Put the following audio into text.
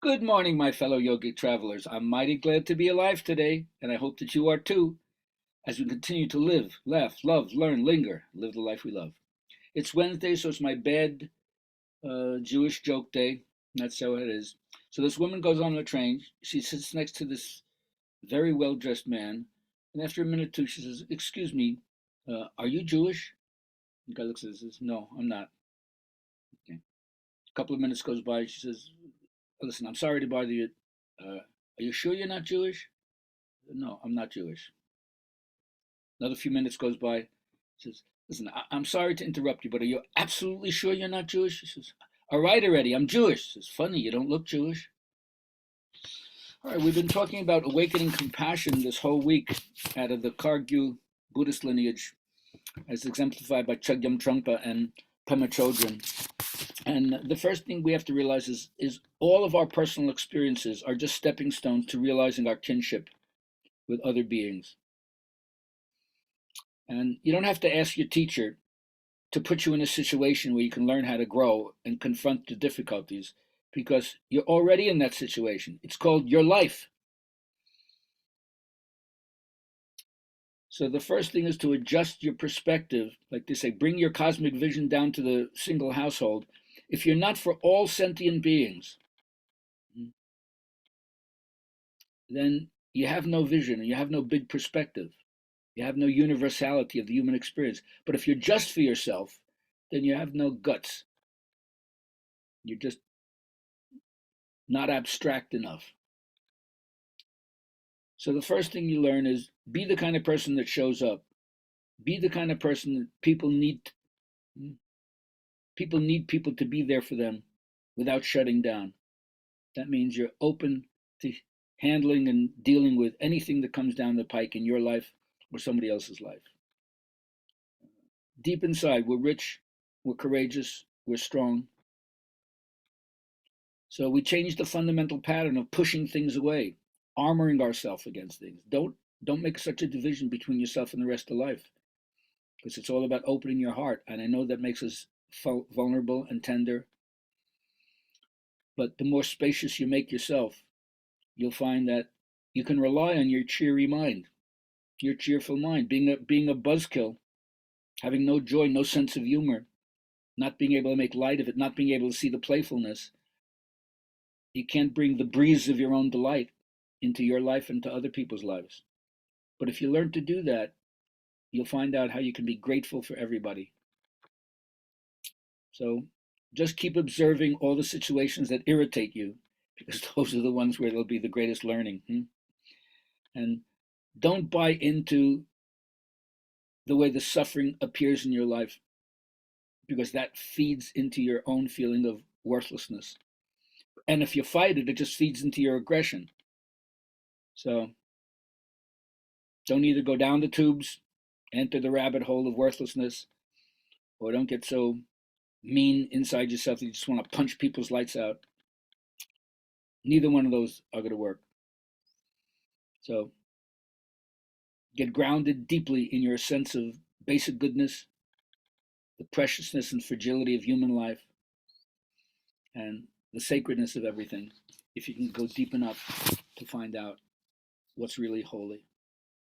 Good morning, my fellow yogic travelers. I'm mighty glad to be alive today, and I hope that you are too, as we continue to live, laugh, love, learn, linger, live the life we love. It's Wednesday, so it's my bad Jewish joke day. That's how it is. So this woman goes on a train. She sits next to this very well dressed man, and after a minute or two, she says, "Excuse me, are you Jewish?" The guy looks at her and says, "No, I'm not." Okay. A couple of minutes goes by. She says, "Listen, I'm sorry to bother you. Are you sure you're not Jewish?" "No, I'm not Jewish." Another few minutes goes by. She says, "Listen, I'm sorry to interrupt you, but are you absolutely sure you're not Jewish?" She says, "All right already, I'm Jewish." She says, "Funny, you don't look Jewish." All right, we've been talking about awakening compassion this whole week out of the Kagyu Buddhist lineage, as exemplified by Chogyam Trungpa and Pema Chodron. And the first thing we have to realize is all of our personal experiences are just stepping stones to realizing our kinship with other beings. And you don't have to ask your teacher to put you in a situation where you can learn how to grow and confront the difficulties because you're already in that situation. It's called your life. So the first thing is to adjust your perspective. Like they say, bring your cosmic vision down to the single household. If you're not for all sentient beings, then you have no vision and you have no big perspective. You have no universality of the human experience. But if you're just for yourself, then you have no guts. You're just not abstract enough. So the first thing you learn is be the kind of person that shows up. Be the kind of person that people need. People need people to be there for them without shutting down. That means you're open to handling and dealing with anything that comes down the pike in your life or somebody else's life. Deep inside, we're rich, we're courageous, we're strong. So we change the fundamental pattern of pushing things away, armoring ourselves against things. Don't make such a division between yourself and the rest of life, because it's all about opening your heart. And I know that makes us vulnerable and tender, but the more spacious you make yourself, you'll find that you can rely on your cheery mind, your cheerful mind. Being a buzzkill, having no joy, no sense of humor, not being able to make light of it, not being able to see the playfulness, you can't bring the breeze of your own delight into your life and to other people's lives. But if you learn to do that, you'll find out how you can be grateful for everybody. So just keep observing all the situations that irritate you, because those are the ones where there'll be the greatest learning. And don't buy into the way the suffering appears in your life, because that feeds into your own feeling of worthlessness. And if you fight it, it just feeds into your aggression. So don't either go down the tubes, enter the rabbit hole of worthlessness, or don't get so mean inside yourself that you just want to punch people's lights out. Neither one of those are going to work. So get grounded deeply in your sense of basic goodness, the preciousness and fragility of human life, and the sacredness of everything, if you can go deep enough to find out what's really holy.